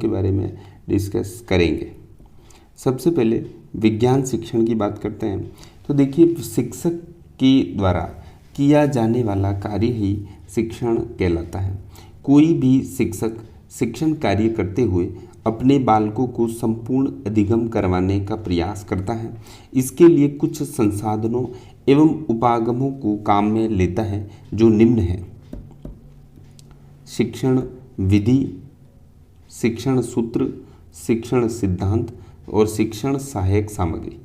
के बारे में डिस्कस करेंगे। सबसे पहले विज्ञान शिक्षण की बात करते हैं। तो देखिए, शिक्षक के द्वारा किया जाने वाला कार्य ही शिक्षण कहलाता है। कोई भी शिक्षक शिक्षण कार्य करते हुए अपने बालकों को संपूर्ण अधिगम करवाने का प्रयास करता है। इसके लिए कुछ संसाधनों एवं उपागमों को काम में लेता है, जो निम्न है: शिक्षण विधि, शिक्षण सूत्र, शिक्षण सिद्धांत और शिक्षण सहायक सामग्री।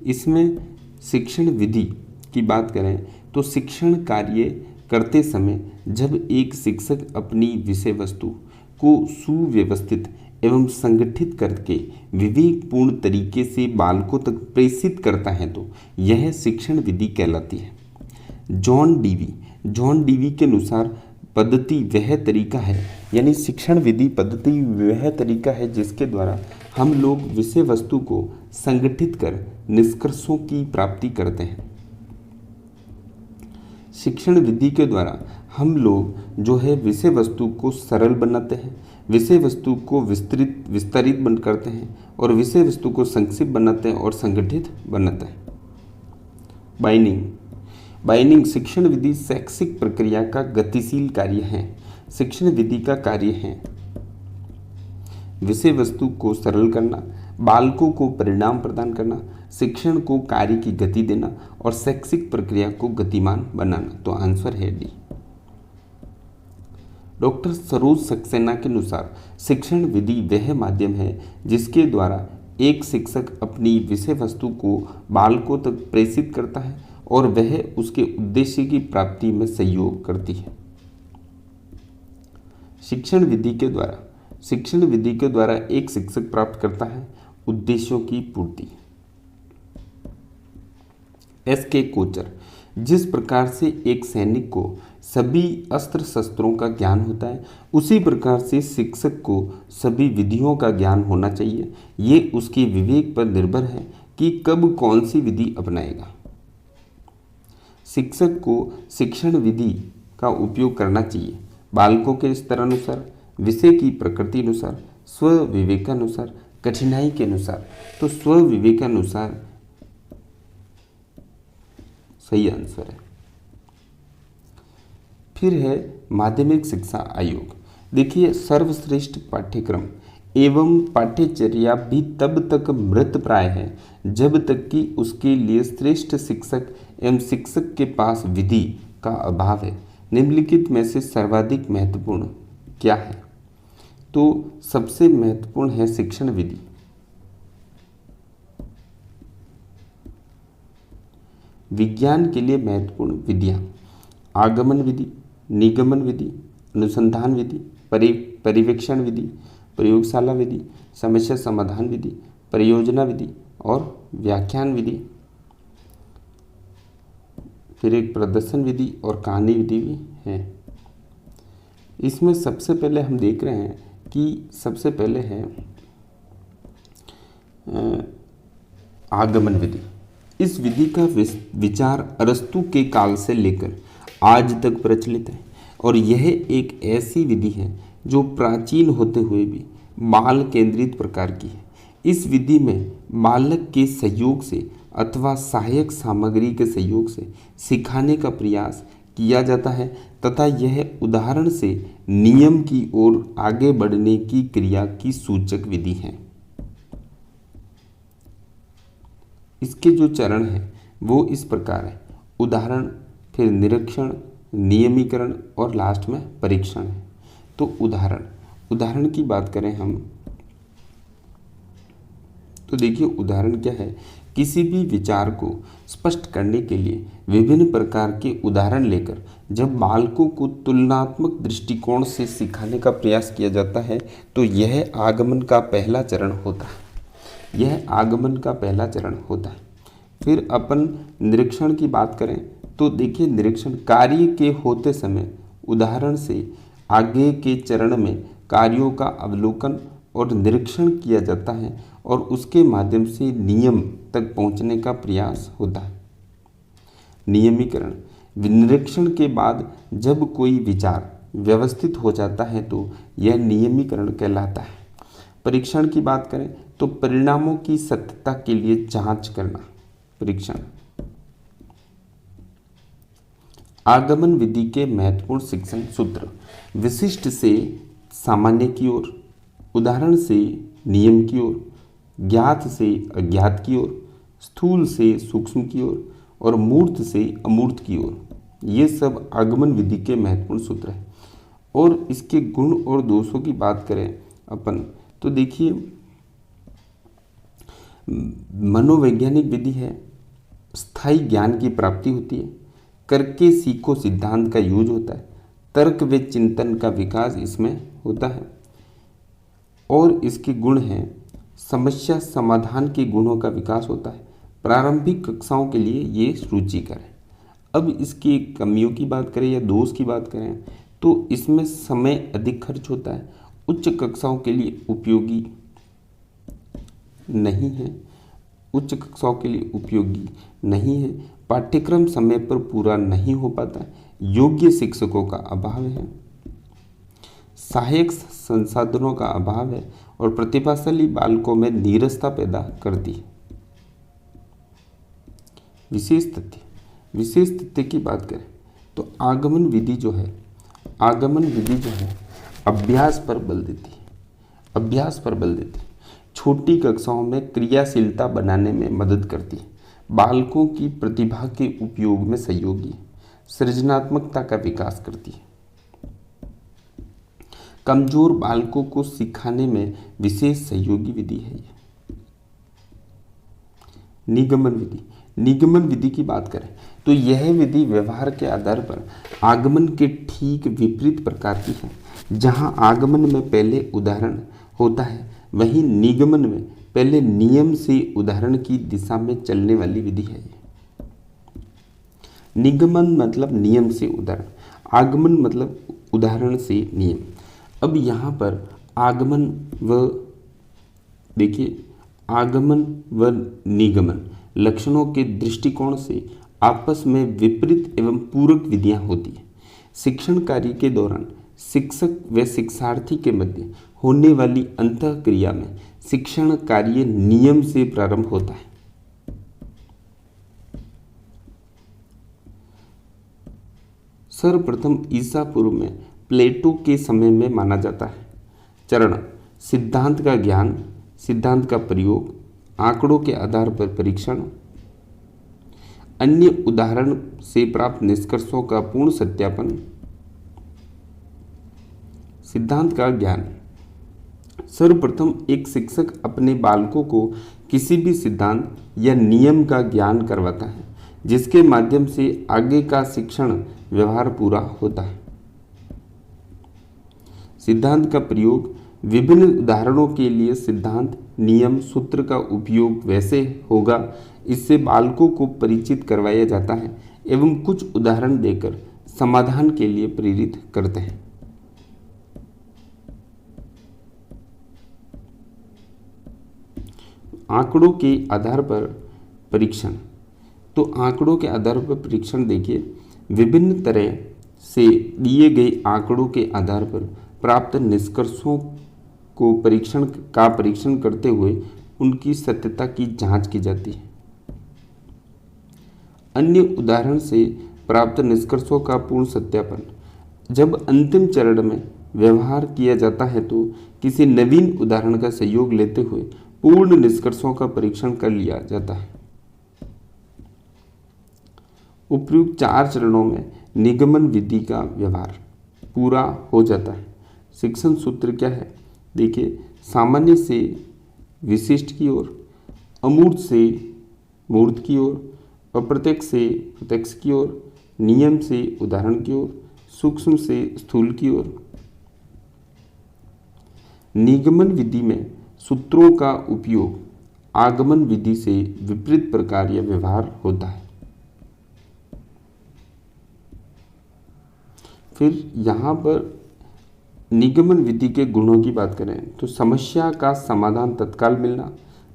इसमें शिक्षण विधि की बात करें तो शिक्षण कार्य करते समय जब एक शिक्षक अपनी विषय वस्तु को सुव्यवस्थित एवं संगठित करके विवेकपूर्ण तरीके से बालकों तक प्रेषित करता है तो यह शिक्षण विधि कहलाती है। जॉन डीवी के अनुसार पद्धति वह तरीका है, यानी शिक्षण विधि पद्धति वह तरीका है जिसके द्वारा हम लोग विषय वस्तु को संगठित कर निष्कर्षों की प्राप्ति करते हैं। शिक्षण विधि के द्वारा हम लोग जो है विषय वस्तु को सरल बनाते हैं, विषय वस्तु को विस्तरित बन करते हैं और विषय वस्तु को संक्षिप्त बनाते हैं और संगठित बनाते हैं। बाइंडिंग शिक्षण विधि शैक्षिक प्रक्रिया का गतिशील कार्य है। शिक्षण विधि का कार्य है विषय वस्तु को सरल करना, बालकों को परिणाम प्रदान करना, शिक्षण को कार्य की गति देना और शैक्षिक प्रक्रिया को गतिमान बनाना। तो आंसर है डी। डॉक्टर सरोज सक्सेना के अनुसार शिक्षण विधि वह माध्यम है जिसके द्वारा एक शिक्षक अपनी विषय वस्तु को बालकों तक प्रेषित करता है और वह उसके उद्देश्य की प्राप्ति में सहयोग करती है। शिक्षण विधि के द्वारा एक शिक्षक प्राप्त करता है उद्देश्यों की पूर्ति। एस.के. कोचर, जिस प्रकार से एक सैनिक को सभी अस्त्र शस्त्रों का ज्ञान होता है, उसी प्रकार से शिक्षक को सभी विधियों का ज्ञान होना चाहिए। ये उसके विवेक पर निर्भर है कि कब कौन सी विधि अपनाएगा। शिक्षक को शिक्षण विधि का उपयोग करना चाहिए बालकों के स्तर अनुसार, विषय की प्रकृति अनुसार, स्व विवेकानुसार, कठिनाई के अनुसार। तो स्व विवेकानुसार सही आंसर है। फिर है माध्यमिक शिक्षा आयोग। देखिए, सर्वश्रेष्ठ पाठ्यक्रम एवं पाठ्यचर्या भी तब तक मृत प्राय है जब तक कि उसके लिए श्रेष्ठ शिक्षक एवं शिक्षक के पास विधि का अभाव है। निम्नलिखित में से सर्वाधिक महत्वपूर्ण क्या है? तो सबसे महत्वपूर्ण है शिक्षण विधि। विज्ञान के लिए महत्वपूर्ण विधियां: आगमन विधि, निगमन विधि, अनुसंधान विधि, परिवेक्षण विधि, प्रयोगशाला विधि, समस्या समाधान विधि, परियोजना विधि और व्याख्यान विधि। फिर एक प्रदर्शन विधि और कहानी विधि भी है। इसमें सबसे पहले हम देख रहे हैं कि सबसे पहले है आगमन विधि। इस विधि का विचार अरस्तु के काल से लेकर आज तक प्रचलित है और यह एक ऐसी विधि है जो प्राचीन होते हुए भी बाल केंद्रित प्रकार की है। इस विधि में बालक के सहयोग से अथवा सहायक सामग्री के सहयोग से सिखाने का प्रयास किया जाता है तथा यह उदाहरण से नियम की ओर आगे बढ़ने की क्रिया की सूचक विधि है। इसके जो चरण हैं वो इस प्रकार है: उदाहरण, फिर निरीक्षण, नियमीकरण और लास्ट में परीक्षण है। तो उदाहरण की बात करें हम तो देखिए, उदाहरण क्या है? किसी भी विचार को स्पष्ट करने के लिए विभिन्न प्रकार के उदाहरण लेकर जब बालकों को तुलनात्मक दृष्टिकोण से सिखाने का प्रयास किया जाता है तो यह आगमन का पहला चरण होता है। फिर अपन निरीक्षण की बात करें तो देखिए, निरीक्षण कार्य के होते समय उदाहरण से आगे के चरण में कार्यों का अवलोकन और निरीक्षण किया जाता है और उसके माध्यम से नियम तक पहुंचने का प्रयास होता है। नियमीकरण, निरीक्षण के बाद जब कोई विचार व्यवस्थित हो जाता है तो यह नियमीकरण कहलाता है। परीक्षण की बात करें तो परिणामों की सत्यता के लिए जांच करना, परीक्षण। आगमन विधि के महत्वपूर्ण शिक्षण सूत्र, विशिष्ट से सामान्य की ओर, उदाहरण से नियम की ओर, ज्ञात से अज्ञात की ओर, स्थूल से सूक्ष्म की ओर और मूर्त से अमूर्त की ओर। ये सब आगमन विधि के महत्वपूर्ण सूत्र हैं। और इसके गुण और दोषों की बात करें अपन तो देखिए, मनोवैज्ञानिक विधि है, स्थायी ज्ञान की प्राप्ति होती है, करके सीखो सिद्धांत का यूज होता है, तर्क व चिंतन का विकास इसमें होता है। और इसके गुण हैं, समस्या समाधान के गुणों का विकास होता है, प्रारंभिक कक्षाओं के लिए ये रुचिकर है। अब इसकी कमियों की बात करें या दोष की बात करें तो इसमें समय अधिक खर्च होता है, उच्च कक्षाओं के लिए उपयोगी नहीं है, उच्च कक्षाओं के लिए उपयोगी नहीं है, पाठ्यक्रम समय पर पूरा नहीं हो पाता, योग्य शिक्षकों का अभाव है, सहायक संसाधनों का अभाव है और प्रतिभाशाली बालकों में नीरसता पैदा करती है। विशेष तथ्य की बात करें तो आगमन विधि जो है अभ्यास पर बल देती है, छोटी कक्षाओं में क्रियाशीलता बनाने में मदद करती है, बालकों की प्रतिभा के उपयोग में सहयोगी, सृजनात्मकता का विकास करती है, कमजोर बालकों को सिखाने में विशेष सहयोगी विधि है। निगमन विधि की बात करें तो यह विधि व्यवहार के आधार पर आगमन के ठीक विपरीत प्रकार की है। जहां आगमन में पहले उदाहरण होता है, वहीं निगमन में पहले नियम से उदाहरण की दिशा में चलने वाली विधि है। निगमन मतलब नियम से उदाहरण, आगमन मतलब उदाहरण से नियम। अब यहाँ पर आगमन व निगमन लक्षणों के दृष्टिकोण से आपस में विपरीत एवं पूरक विधियां होती हैं। शिक्षण कार्य के दौरान शिक्षक व शिक्षार्थी के मध्य होने वाली अंतःक्रिया में शिक्षण कार्य नियम से प्रारंभ होता है। सर्वप्रथम ईसा पूर्व में प्लेटो के समय में माना जाता है। चरण, सिद्धांत का ज्ञान, सिद्धांत का प्रयोग, आंकड़ों के आधार पर परीक्षण, अन्य उदाहरण से प्राप्त निष्कर्षों का पूर्ण सत्यापन। सिद्धांत का ज्ञान, सर्वप्रथम एक शिक्षक अपने बालकों को किसी भी सिद्धांत या नियम का ज्ञान करवाता है, जिसके माध्यम से आगे का शिक्षण व्यवहार पूरा होता है। सिद्धांत का प्रयोग, विभिन्न उदाहरणों के लिए सिद्धांत, नियम, सूत्र का उपयोग वैसे होगा, इससे बालकों को परिचित करवाया जाता है एवं कुछ उदाहरण देकर समाधान के लिए प्रेरित करते हैं। आंकड़ों के आधार पर परीक्षण, तो आंकड़ों के आधार पर परीक्षण देखिए, विभिन्न तरह से दिए गए आंकड़ों के आधार पर प्राप्त निष्कर्षों को परीक्षण करते हुए उनकी सत्यता की जांच की जाती है। अन्य उदाहरण से प्राप्त निष्कर्षों का पूर्ण सत्यापन, जब अंतिम चरण में व्यवहार किया जाता है तो किसी नवीन उदाहरण का सहयोग लेते हुए पूर्ण निष्कर्षों का परीक्षण कर लिया जाता है। उपयुक्त 4 चरणों में निगमन विधि का व्यवहार पूरा हो जाता है। शिक्षण सूत्र क्या है? देखिए, सामान्य से विशिष्ट की ओर, अमूर्त से मूर्त की ओर, अप्रत्यक्ष से प्रत्यक्ष की ओर, नियम से उदाहरण की ओर, सूक्ष्म से स्थूल की ओर। निगमन विधि में सूत्रों का उपयोग आगमन विधि से विपरीत प्रकार या व्यवहार होता है। फिर यहाँ पर निगमन विधि के गुणों की बात करें तो समस्या का समाधान तत्काल मिलना,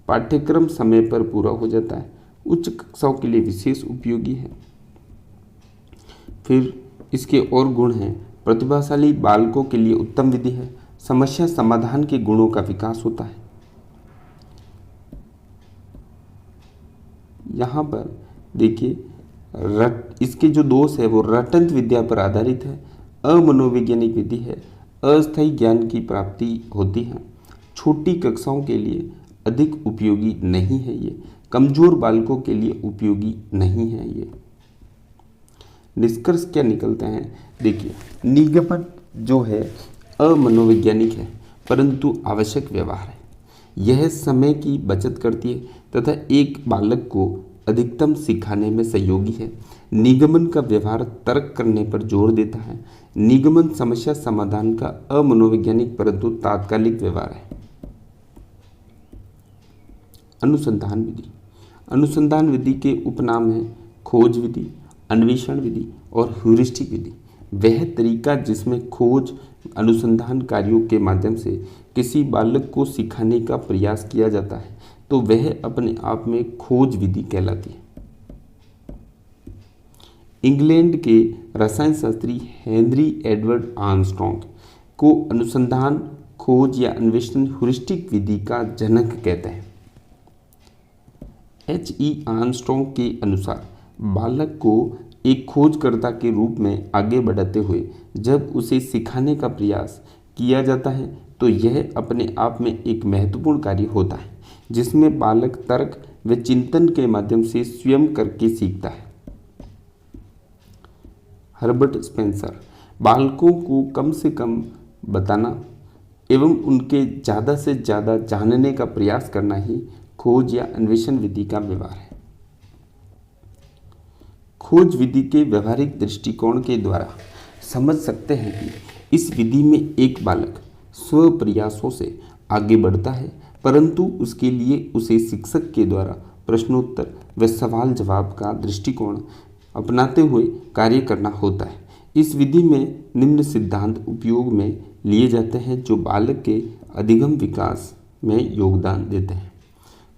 पाठ्यक्रम समय पर पूरा हो जाता है, उच्च कक्षाओं के लिए विशेष उपयोगी है। फिर इसके और गुण हैं, प्रतिभाशाली बालकों के लिए उत्तम विधि है, समस्या समाधान के गुणों का विकास होता है। यहाँ पर देखिए इसके जो दोष है वो रटंत विद्या पर आधारित है, अमनोवैज्ञानिक विधि है, अस्थायी ज्ञान की प्राप्ति होती है, छोटी कक्षाओं के लिए अधिक उपयोगी नहीं है, ये कमजोर बालकों के लिए उपयोगी नहीं है। ये निष्कर्ष क्या निकलते हैं, देखिए निगमन जो है अमनोवैज्ञानिक है परंतु आवश्यक व्यवहार है। यह समय की बचत करती है तथा एक बालक को अधिकतम सिखाने में सहयोगी है। निगमन का व्यवहार तर्क करने पर जोर देता है। निगमन समस्या समाधान का अमनोवैज्ञानिक परंतु तात्कालिक व्यवहार है। अनुसंधान विधि, अनुसंधान विधि के उपनाम हैं खोज विधि, अन्वेषण विधि और ह्यूरिस्टिक विधि। वह तरीका जिसमें खोज अनुसंधान कार्यों के माध्यम से किसी बालक को सिखाने का प्रयास किया जाता है तो वह अपने आप में खोज विधि कहलाती है। इंग्लैंड के रसायन शास्त्री हेनरी एडवर्ड आर्मस्ट्रॉन्ग को अनुसंधान, खोज या अन्वेषण ह्यूरिस्टिक विधि का जनक कहते हैं। H.E. आर्मस्ट्रॉन्ग के अनुसार बालक को एक खोजकर्ता के रूप में आगे बढ़ाते हुए जब उसे सिखाने का प्रयास किया जाता है तो यह अपने आप में एक महत्वपूर्ण कार्य होता है जिसमें बालक तर्क व चिंतन के माध्यम से स्वयं करके सीखता है। हर्बर्ट स्पेंसर, बालकों को कम से कम बताना एवं उनके ज़्यादा से ज़्यादा जानने का प्रयास करना ही खोज या अन्वेषण विधि का व्यवहार है। खोज विधि के व्यवहारिक दृष्टिकोण के द्वारा समझ सकते हैं कि इस विधि में एक बालक स्व प्रयासों से आगे बढ़ता है परंतु उसके लिए उसे शिक्षक के द्वारा प्रश्नोत्तर व सवाल जवाब का दृष्टिकोण अपनाते हुए कार्य करना होता है। इस विधि में निम्न सिद्धांत उपयोग में लिए जाते हैं जो बालक के अधिगम विकास में योगदान देते हैं।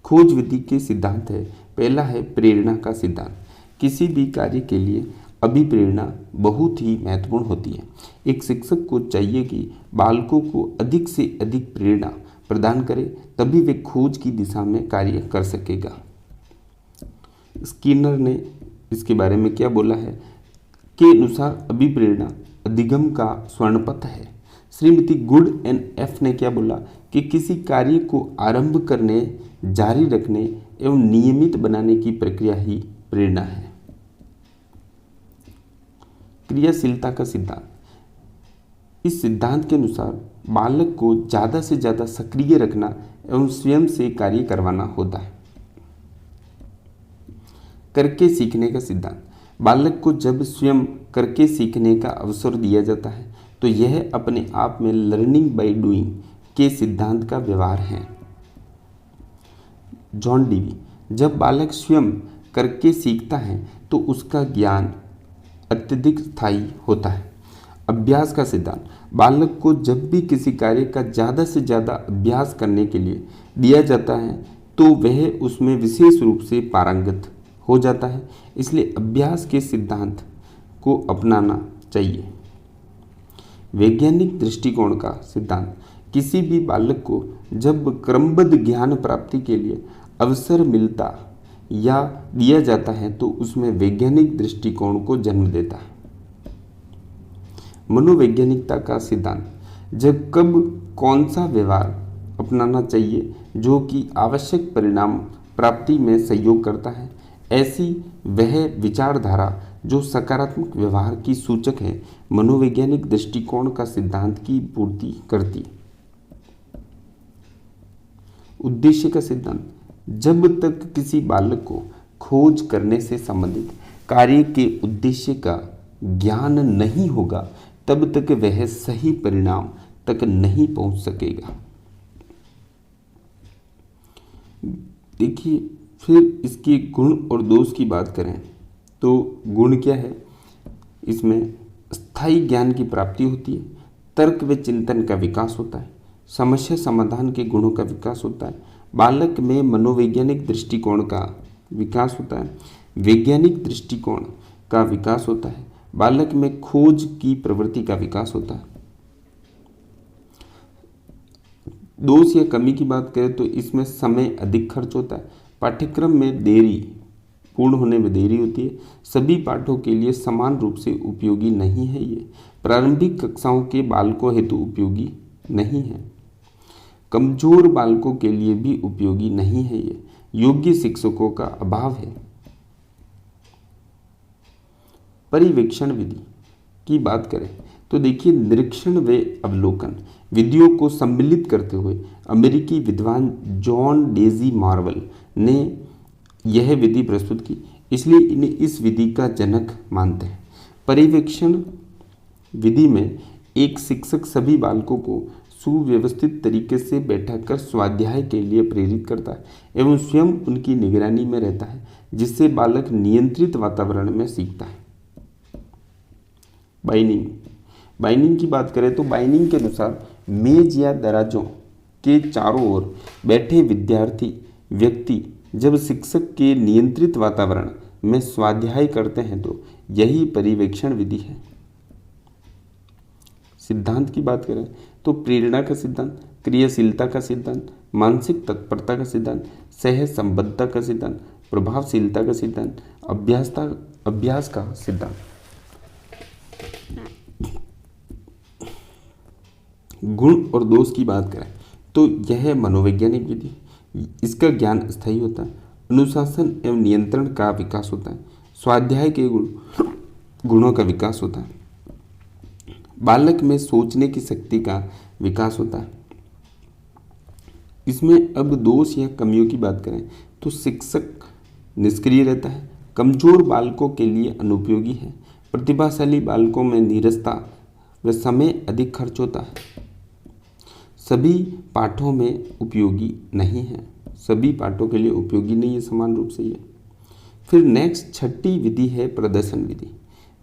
खोज विधि के सिद्धांत है, पहला है प्रेरणा का सिद्धांत। किसी भी कार्य के लिए अभिप्रेरणा बहुत ही महत्वपूर्ण होती है। एक शिक्षक को चाहिए कि बालकों को अधिक से अधिक प्रेरणा प्रदान करे तभी वे खोज की दिशा में कार्य कर सकेगा। स्किनर ने इसके बारे में क्या बोला है के अनुसार अभिप्रेरणा अधिगम का स्वर्णपथ है। श्रीमती गुड एंड एफ ने क्या बोला कि किसी कार्य को आरंभ करने, जारी रखने एवं नियमित बनाने की प्रक्रिया ही प्रेरणा है। क्रियाशीलता का सिद्धांत, इस सिद्धांत के अनुसार बालक को ज़्यादा से ज़्यादा सक्रिय रखना एवं स्वयं से कार्य करवाना होता है। करके सीखने का सिद्धांत, बालक को जब स्वयं करके सीखने का अवसर दिया जाता है तो यह अपने आप में लर्निंग बाय डूइंग के सिद्धांत का व्यवहार है। जॉन डीवी, जब बालक स्वयं करके सीखता है तो उसका ज्ञान अत्यधिक स्थायी होता है। अभ्यास का सिद्धांत, बालक को जब भी किसी कार्य का ज़्यादा से ज़्यादा अभ्यास करने के लिए दिया जाता है तो वह उसमें विशेष रूप से पारंगत हो जाता है, इसलिए अभ्यास के सिद्धांत को अपनाना चाहिए। वैज्ञानिक दृष्टिकोण का सिद्धांत, किसी भी बालक को जब क्रमबद्ध ज्ञान प्राप्ति के लिए अवसर मिलता या दिया जाता है तो उसमें वैज्ञानिक दृष्टिकोण को जन्म देता है। मनोवैज्ञानिकता का सिद्धांत, जब कब कौन सा व्यवहार अपनाना चाहिए जो कि आवश्यक परिणाम प्राप्ति में सहयोग करता है, ऐसी वह विचारधारा जो सकारात्मक व्यवहार की सूचक है, मनोवैज्ञानिक दृष्टिकोण का सिद्धांत की पूर्ति करती है। उद्देश्य का सिद्धांत, जब तक किसी बालक को खोज करने से संबंधित कार्य के उद्देश्य का ज्ञान नहीं होगा तब तक वह सही परिणाम तक नहीं पहुंच सकेगा। देखिए, फिर इसके गुण और दोष की बात करें तो गुण क्या है, इसमें स्थायी ज्ञान की प्राप्ति होती है, तर्क व चिंतन का विकास होता है, समस्या समाधान के गुणों का विकास होता है, बालक में मनोवैज्ञानिक दृष्टिकोण का विकास होता है, वैज्ञानिक दृष्टिकोण का विकास होता है, बालक में खोज की प्रवृत्ति का विकास होता है। दोष या कमी की बात करें तो इसमें समय अधिक खर्च होता है, पाठ्यक्रम में देरी, पूर्ण होने में देरी होती है, सभी पाठों के लिए समान रूप से उपयोगी नहीं है, ये प्रारंभिक कक्षाओं के बालकों हेतु उपयोगी नहीं है, कमजोर बालकों के लिए भी उपयोगी नहीं है, ये योग्य शिक्षकों का अभाव है। परिवेक्षण विधि की बात करें तो देखिए, निरीक्षण व अवलोकन विधियों को सम्मिलित करते हुए अमेरिकी विद्वान जॉन डेजी मार्वल ने यह विधि प्रस्तुत की, इसलिए इन्हें इस विधि का जनक मानते हैं। परिवेक्षण विधि में एक शिक्षक सभी बालकों को सुव्यवस्थित तरीके से बैठाकर स्वाध्याय के लिए प्रेरित करता है एवं स्वयं उनकी निगरानी में रहता है, जिससे बालक नियंत्रित वातावरण में सीखता है। बाइनिंग की बात करें तो बाइनिंग के अनुसार मेज या दराजों के चारों ओर बैठे व्यक्ति जब शिक्षक के नियंत्रित वातावरण में स्वाध्याय करते हैं तो यही परिवेक्षण विधि है। सिद्धांत की बात करें तो प्रेरणा का सिद्धांत, क्रियाशीलता का सिद्धांत, मानसिक तत्परता का सिद्धांत, सह संबद्धता का सिद्धांत, प्रभावशीलता का सिद्धांत, अभ्यास का सिद्धांत। गुण और दोष की बात करें तो यह मनोवैज्ञानिक विधि, इसका ज्ञान स्थायी होता है, अनुशासन एवं नियंत्रण का विकास होता है, स्वाध्याय के गुणों का विकास होता है, बालक में सोचने की शक्ति का विकास होता है। इसमें अब दोष या कमियों की बात करें तो शिक्षक निष्क्रिय रहता है, कमजोर बालकों के लिए अनुपयोगी है, प्रतिभाशाली बालकों में नीरसता व समय अधिक खर्च होता है, सभी पाठों में उपयोगी नहीं है, सभी पाठों के लिए उपयोगी नहीं है समान रूप से ये। फिर नेक्स्ट छठी विधि है प्रदर्शन विधि।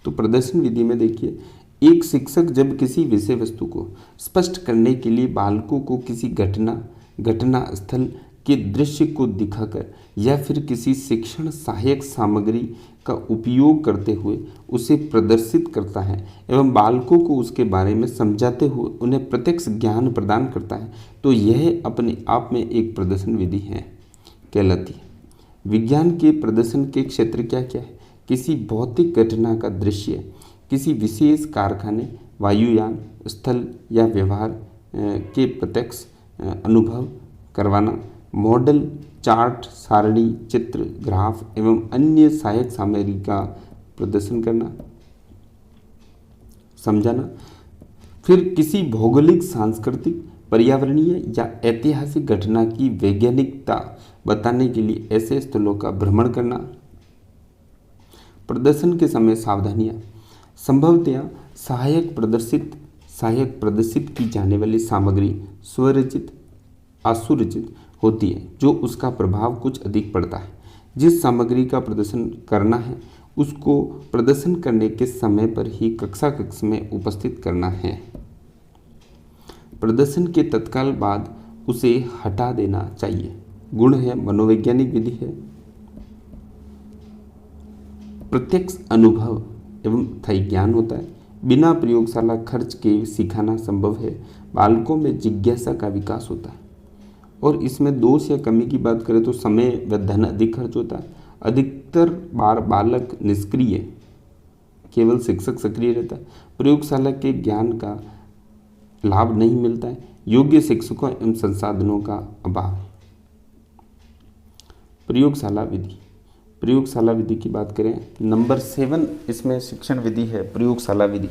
तो प्रदर्शन विधि में देखिए, एक शिक्षक जब किसी विषय वस्तु को स्पष्ट करने के लिए बालकों को किसी घटना स्थल के दृश्य को दिखाकर या फिर किसी शिक्षण सहायक सामग्री का उपयोग करते हुए उसे प्रदर्शित करता है एवं बालकों को उसके बारे में समझाते हुए उन्हें प्रत्यक्ष ज्ञान प्रदान करता है, तो यह अपने आप में एक प्रदर्शन विधि है कहलाती है। विज्ञान के प्रदर्शन के क्षेत्र क्या क्या है? किसी भौतिक घटना का दृश्य, किसी विशेष कारखाने, वायुयान, स्थल या व्यवहार के प्रत्यक्ष अनुभव करवाना, मॉडल, चार्ट, सारणी, चित्र, ग्राफ एवं अन्य सहायक सामग्री का प्रदर्शन करना, समझाना। फिर किसी भौगोलिक, सांस्कृतिक, पर्यावरणीय या ऐतिहासिक घटना की वैज्ञानिकता बताने के लिए ऐसे स्थलों का भ्रमण करना। प्रदर्शन के समय सावधानियां, संभवतया सहायक प्रदर्शित की जाने वाली सामग्री स्वरचित, असुरचित होती है, जो उसका प्रभाव कुछ अधिक पड़ता है। जिस सामग्री का प्रदर्शन करना है उसको प्रदर्शन करने के समय पर ही कक्षा में उपस्थित करना है। प्रदर्शन के तत्काल बाद उसे हटा देना चाहिए। गुण है मनोवैज्ञानिक विधि है, प्रत्यक्ष अनुभव एवं स्थायी ज्ञान होता है, बिना प्रयोगशाला खर्च के सिखाना संभव है, बालकों में जिज्ञासा का विकास होता है। और इसमें दोष या कमी की बात करें तो समय व धन अधिक खर्च होता है, अधिकतर बार बालक निष्क्रिय, केवल शिक्षक सक्रिय रहता है, प्रयोगशाला के ज्ञान का लाभ नहीं मिलता है, योग्य शिक्षकों एवं संसाधनों का अभाव है। प्रयोगशाला विधि की बात करें, नंबर 7 इसमें शिक्षण विधि है प्रयोगशाला विधि,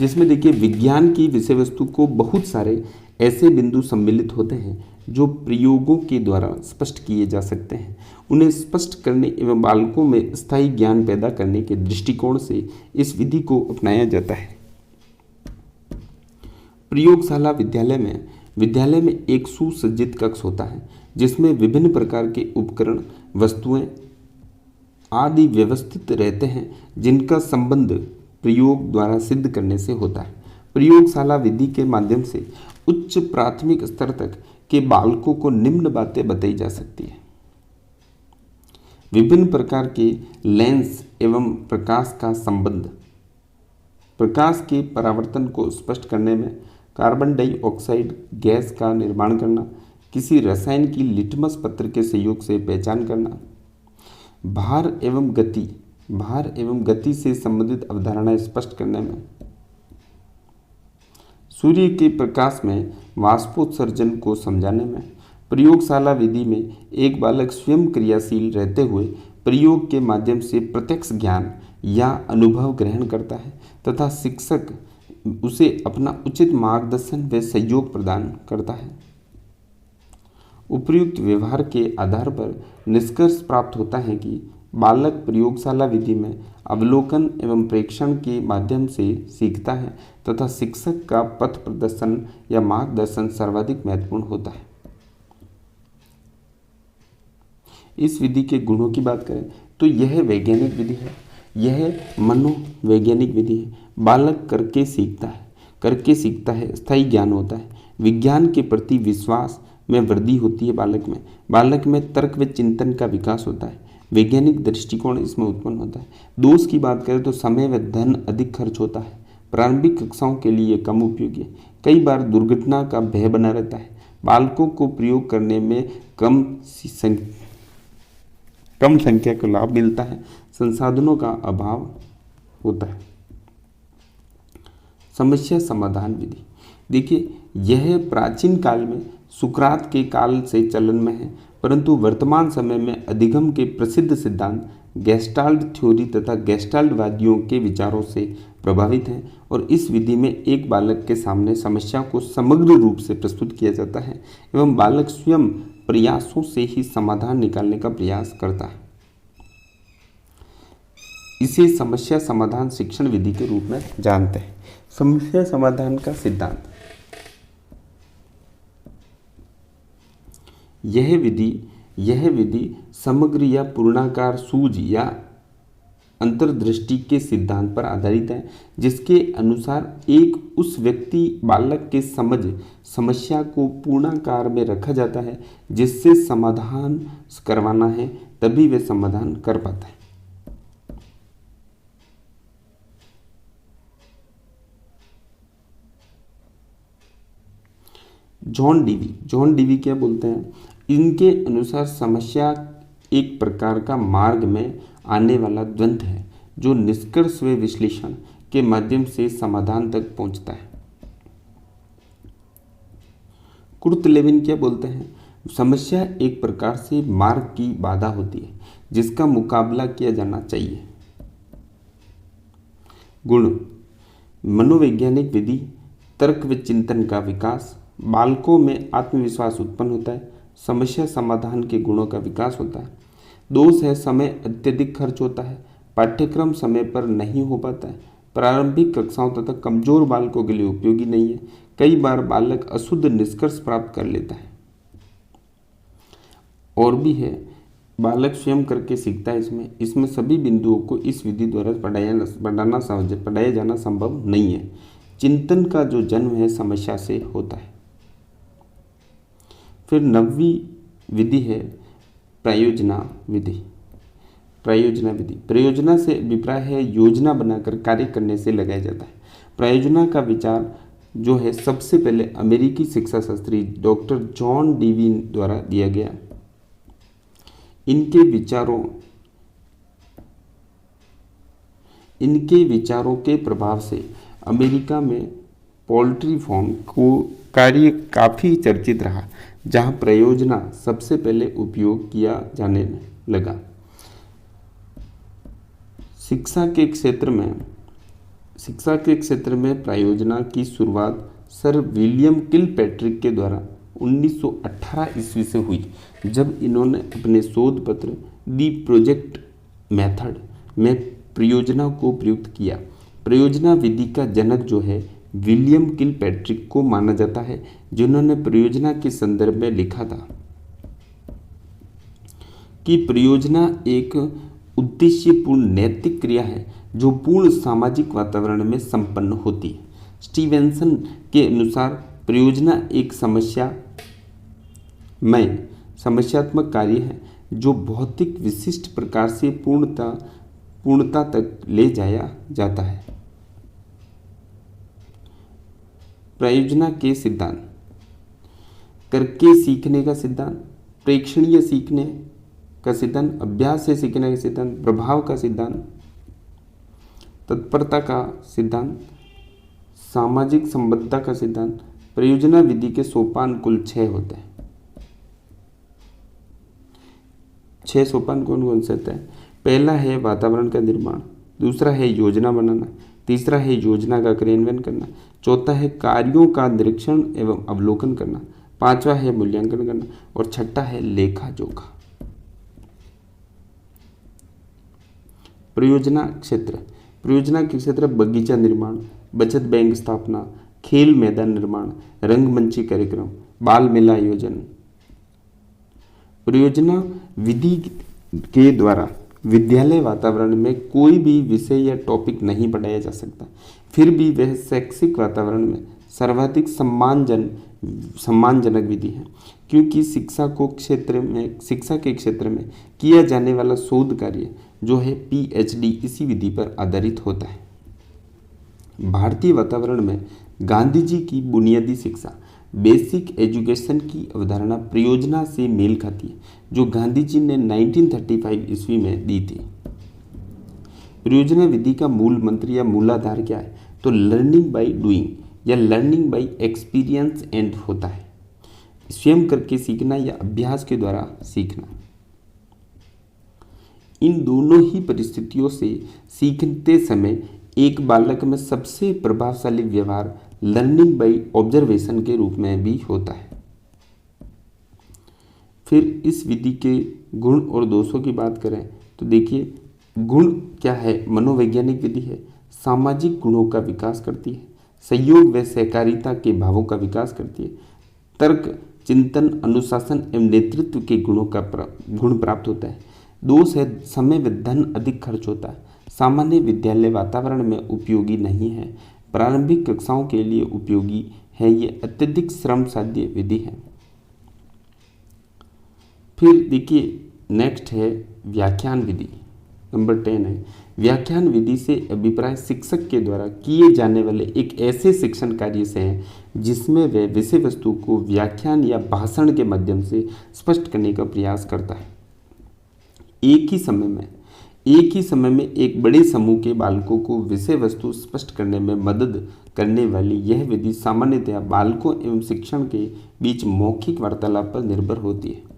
जिसमें देखिए विज्ञान की विषय वस्तु को बहुत सारे ऐसे बिंदु सम्मिलित होते हैं जो प्रयोगों के द्वारा स्पष्ट किए जा सकते हैं। उन्हें स्पष्ट करने एवं बालकों में स्थायी ज्ञान पैदा करने के दृष्टिकोण से इस विधि को अपनाया जाता है। प्रयोगशाला विद्यालय में एक सुसज्जित कक्ष होता है जिसमें विभिन्न प्रकार के उपकरण, वस्तुएं आदि व्यवस्थित रहते हैं, जिनका संबंध प्रयोग द्वारा सिद्ध करने से होता है। प्रयोगशाला विधि के माध्यम से उच्च प्राथमिक स्तर तक के बालकों को निम्न बातें बताई जा सकती है। विभिन्न प्रकार के लेंस एवं प्रकाश का संबंध, प्रकाश के परावर्तन को स्पष्ट करने में कार्बन डाइऑक्साइड गैस का निर्माण करना, किसी रसायन की लिटमस पत्र के सहयोग से पहचान करना, भार एवं गति से संबंधित अवधारणाएं स्पष्ट करने में, सूर्य के प्रकाश में वाष्पोत्सर्जन को समझाने में, प्रयोगशाला विधि में एक बालक स्वयं क्रियाशील रहते हुए प्रयोग के माध्यम से प्रत्यक्ष ज्ञान या अनुभव ग्रहण करता है तथा शिक्षक उसे अपना उचित मार्गदर्शन व सहयोग प्रदान करता है। उपर्युक्त व्यवहार के आधार पर निष्कर्ष प्राप्त होता है कि बालक प्रयोगशाला विधि में अवलोकन एवं प्रेक्षण के माध्यम से सीखता है तथा शिक्षक का पथ प्रदर्शन या मार्गदर्शन सर्वाधिक महत्वपूर्ण होता है। इस विधि के गुणों की बात करें तो यह वैज्ञानिक विधि है, यह मनोवैज्ञानिक विधि है। बालक करके सीखता है, स्थायी ज्ञान होता है। विज्ञान के प्रति विश्वास में वृद्धि होती है। बालक में तर्क व चिंतन का विकास होता है। वैज्ञानिक दृष्टिकोण इसमें उत्पन्न होता है। दोष की बात करें तो समय व धन अधिक खर्च होता है। प्रारंभिक कक्षाओं के लिए कम उपयोगी है। कई बार दुर्घटना का भय बना रहता है। बालकों को प्रयोग करने में कम संख्या का लाभ मिलता है। संसाधनों का अभाव होता है। समस्या समाधान विधि, देखिए यह प्राचीन काल में सुकरात के काल से चलन में है, परंतु वर्तमान समय में अधिगम के प्रसिद्ध सिद्धांत गेस्टाल्ट थ्योरी तथा गेस्टाल्टवादियों के विचारों से प्रभावित है और इस विधि में एक बालक के सामने समस्या को समग्र रूप से प्रस्तुत किया जाता है एवं बालक स्वयं प्रयासों से ही समाधान निकालने का प्रयास करता है। इसे समस्या समाधान शिक्षण विधि के रूप में जानते हैं। समस्या समाधान का सिद्धांत, यह विधि समग्र या पूर्णाकार सूझ या अंतर्दृष्टि के सिद्धांत पर आधारित है, जिसके अनुसार एक उस व्यक्ति बालक के समस्या को पूर्णाकार में रखा जाता है जिससे समाधान करवाना है, तभी वे समाधान कर पाता है। जॉन डीवी क्या बोलते हैं? इनके अनुसार समस्या एक प्रकार का मार्ग में आने वाला द्वंद्व है जो निष्कर्ष व विश्लेषण के माध्यम से समाधान तक पहुंचता है। कुर्ट लेविन क्या बोलते हैं? समस्या एक प्रकार से मार्ग की बाधा होती है जिसका मुकाबला किया जाना चाहिए। गुण, मनोवैज्ञानिक विधि, तर्क व चिंतन का विकास, बालकों में आत्मविश्वास उत्पन्न होता है, समस्या समाधान के गुणों का विकास होता है। दोष है, समय अत्यधिक खर्च होता है, पाठ्यक्रम समय पर नहीं हो पाता है, प्रारंभिक कक्षाओं तथा कमजोर बालकों के लिए उपयोगी नहीं है, कई बार बालक अशुद्ध निष्कर्ष प्राप्त कर लेता है। और भी है, बालक स्वयं करके सीखता है। इसमें सभी बिंदुओं को इस विधि द्वारा पढ़ाया जाना संभव नहीं है। चिंतन का जो जन्म है समस्या से होता है। फिर 9वीं विधि है प्रयोजना विधि। प्रयोजना से अभिप्राय है योजना बनाकर कार्य करने से लगाया जाता है। प्रयोजना का विचार जो है सबसे पहले अमेरिकी शिक्षा शास्त्री डॉक्टर जॉन डीवी द्वारा दिया गया। इनके विचारों के प्रभाव से अमेरिका में पोल्ट्री फार्म को कार्य काफ़ी चर्चित रहा, जहां प्रयोजना सबसे पहले उपयोग किया जाने लगा। शिक्षा के क्षेत्र में प्रयोजना की शुरुआत सर विलियम किलपैट्रिक के द्वारा 1918 ईस्वी से हुई, जब इन्होंने अपने शोध पत्र दी प्रोजेक्ट मेथड में प्रयोजना को प्रयुक्त किया। प्रयोजना विधि का जनक जो है विलियम किलपैट्रिक को माना जाता है, जिन्होंने प्रयोजना के संदर्भ में लिखा था कि प्रयोजना एक उद्देश्यपूर्ण नैतिक क्रिया है जो पूर्ण सामाजिक वातावरण में संपन्न होती है। स्टीवेंसन के अनुसार प्रयोजना एक समस्यात्मक कार्य है जो भौतिक विशिष्ट प्रकार से पूर्णता तक ले जाया जाता है। प्रयोजना के सिद्धांत, करके सीखने का सिद्धांत, प्रेक्षणीय सीखने का सिद्धांत, अभ्यास से सीखने का सिद्धांत, प्रभाव का सिद्धांत, तत्परता का सिद्धांत, सामाजिक संबद्धता का सिद्धांत। प्रयोजना विधि के सोपान कुल 6 होते हैं। 6 सोपान कौन कौन से होते हैं? पहला है वातावरण का निर्माण, दूसरा है योजना बनाना, तीसरा है योजना का क्रियान्वयन करना, चौथा है कार्यों का निरीक्षण एवं अवलोकन करना, पांचवा है मूल्यांकन करना और छठा है लेखा जोखा। परियोजना क्षेत्र, परियोजना के क्षेत्र बगीचा निर्माण, बचत बैंक स्थापना, खेल मैदान निर्माण, रंगमंची कार्यक्रम, बाल मेला आयोजन। परियोजना विधि के द्वारा विद्यालय वातावरण में कोई भी विषय या टॉपिक नहीं पढ़ाया जा सकता, फिर भी वह शैक्षिक वातावरण में सर्वाधिक सम्मानजनक विधि है, क्योंकि शिक्षा के क्षेत्र में किया जाने वाला शोध कार्य जो है PhD इसी विधि पर आधारित होता है। भारतीय वातावरण में गांधी जी की बुनियादी शिक्षा, बेसिक एजुकेशन की अवधारणा परियोजना से मेल खाती है, जो गांधी जी ने 1935 ईस्वी में दी थी। परियोजना विधि का मूल मंत्र या मूलाधार क्या है? तो लर्निंग बाय डूइंग या लर्निंग बाय एक्सपीरियंस एंड होता है, स्वयं करके सीखना या अभ्यास के द्वारा सीखना। इन दोनों ही परिस्थितियों से सीखते समय एक बालक में सबसे प्रभावशाली व्यवहार लर्निंग बाय ऑब्जर्वेशन के रूप में भी होता है। फिर इस विधि के गुण और दोषों की बात करें तो देखिए, गुण क्या है? मनोवैज्ञानिक विधि है, सामाजिक गुणों का विकास करती है, सहयोग व सहकारिता के भावों का विकास करती है, तर्क, चिंतन, अनुशासन एवं नेतृत्व के गुणों का गुण प्राप्त होता है। दोष है समय व धन अधिक खर्च होता है, सामान्य विद्यालय वातावरण में उपयोगी नहीं है, प्रारंभिक कक्षाओं के लिए उपयोगी है, ये अत्यधिक श्रम साध्य विधि है। फिर देखिए नेक्स्ट है व्याख्यान विधि, नंबर 10 है। व्याख्यान विधि से अभिप्राय शिक्षक के द्वारा किए जाने वाले एक ऐसे शिक्षण कार्य से है जिसमें वह विषय वस्तु को व्याख्यान या भाषण के माध्यम से स्पष्ट करने का प्रयास करता है। एक ही समय में एक बड़े समूह के बालकों को विषय वस्तु स्पष्ट करने में मदद करने वाली यह विधि सामान्यतया बालकों एवं शिक्षण के बीच मौखिक वार्तालाप पर निर्भर होती है।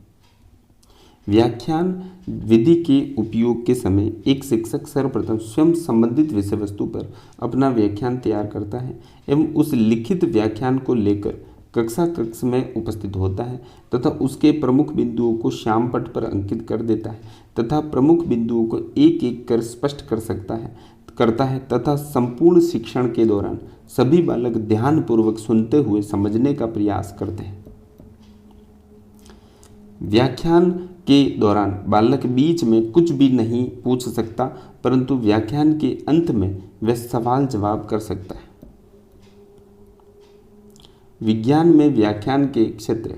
व्याख्यान विधि के उपयोग के समय एक शिक्षक सर्वप्रथम स्वयं संबंधित विषय वस्तु पर अपना व्याख्यान तैयार करता है एवं उस लिखित व्याख्यान को लेकर कक्ष में उपस्थित होता है तथा उसके प्रमुख बिंदुओं को श्यामपट्ट पर अंकित कर देता है तथा प्रमुख बिंदुओं को एक एक कर स्पष्ट करता है तथा संपूर्ण शिक्षण के दौरान सभी बालक ध्यानपूर्वक सुनते हुए समझने का प्रयास करते हैं। व्याख्यान के दौरान बालक बीच में कुछ भी नहीं पूछ सकता, परंतु व्याख्यान के अंत में वह सवाल जवाब कर सकता है। विज्ञान में व्याख्यान के क्षेत्र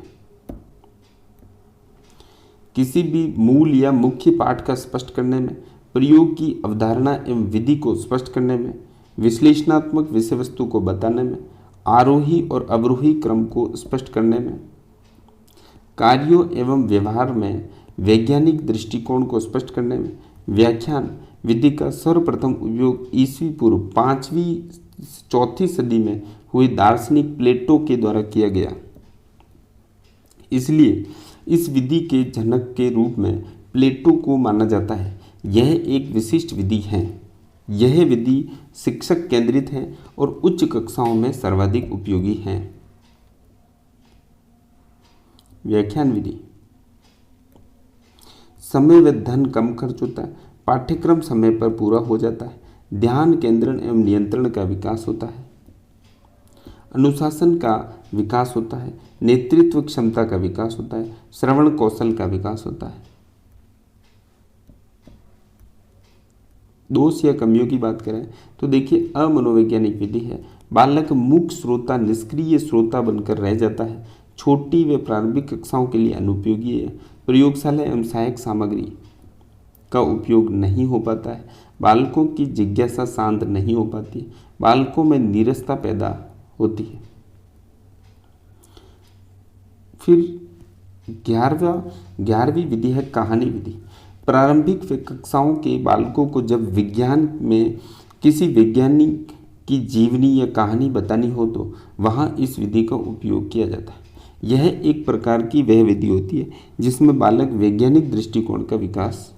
किसी भी मूल या मुख्य पाठ का स्पष्ट करने में, प्रयोग की अवधारणा एवं विधि को स्पष्ट करने में, विश्लेषणात्मक विषय वस्तु को बताने में, आरोही और अवरोही क्रम को स्पष्ट करने में, कार्यों एवं व्यवहार में वैज्ञानिक दृष्टिकोण को स्पष्ट करने में व्याख्यान विधि का सर्वप्रथम उपयोग ईस्वी पूर्व 5वीं-4वीं सदी में हुए दार्शनिक प्लेटो के द्वारा किया गया। इसलिए इस विधि के जनक के रूप में प्लेटो को माना जाता है। यह एक विशिष्ट विधि है। यह विधि शिक्षक केंद्रित है और उच्च कक्षाओं में सर्वाधिक उपयोगी है। व्याख्यान विधि समय व धन कम खर्च होता है, पाठ्यक्रम समय पर पूरा हो जाता है, ध्यान केंद्रण एवं नियंत्रण का विकास होता है, अनुशासन का विकास होता है, नेतृत्व क्षमता का विकास होता है, श्रवण कौशल का विकास होता है। दोष या कमियों की बात करें तो देखिए, अमनोवैज्ञानिक विधि है। बालक मुख्य श्रोता निष्क्रिय श्रोता बनकर रह जाता है। छोटी व प्रारंभिक कक्षाओं के लिए अनुपयोगी है। प्रयोगशाला एवं सहायक सामग्री का उपयोग नहीं हो पाता है। बालकों की जिज्ञासा शांत नहीं हो पाती। बालकों में नीरसता पैदा होती है। फिर 11वीं विधि है कहानी विधि। प्रारंभिक कक्षाओं के बालकों को जब विज्ञान में किसी वैज्ञानिक की जीवनी या कहानी बतानी हो तो वहाँ इस विधि का उपयोग किया जाता है। यह एक प्रकार की वह विधि होती है जिसमें बालक वैज्ञानिक दृष्टिकोण का विकास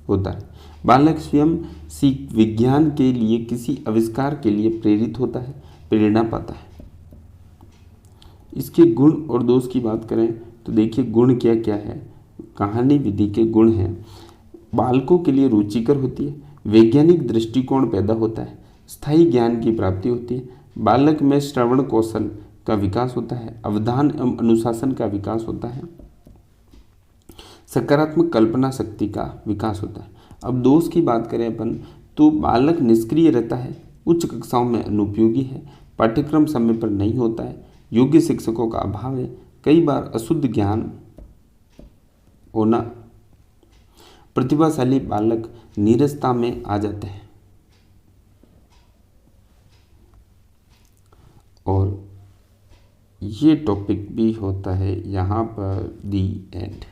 होता है। बालक स्वयं सीख विज्ञान के लिए किसी आविष्कार के लिए प्रेरित होता है, प्रेरणा पाता है। इसके गुण और दोष की बात करें तो देखिए गुण क्या क्या है। कहानी विधि के गुण हैं, बालकों के लिए रुचिकर होती है, वैज्ञानिक दृष्टिकोण पैदा होता है, स्थायी ज्ञान की प्राप्ति होती है, बालक में श्रवण कौशल का विकास होता है, अवधान एवं अनुशासन का विकास होता है, सकारात्मक कल्पना शक्ति का विकास होता है। अब दोष की बात करें अपन तो बालक निष्क्रिय रहता है, उच्च कक्षाओं में अनुपयोगी है, पाठ्यक्रम समय पर नहीं होता है, योग्य शिक्षकों का अभाव है, कई बार अशुद्ध ज्ञान होना, प्रतिभाशाली बालक नीरसता में आ जाते हैं। और ये टॉपिक भी होता है यहाँ पर दी एंड।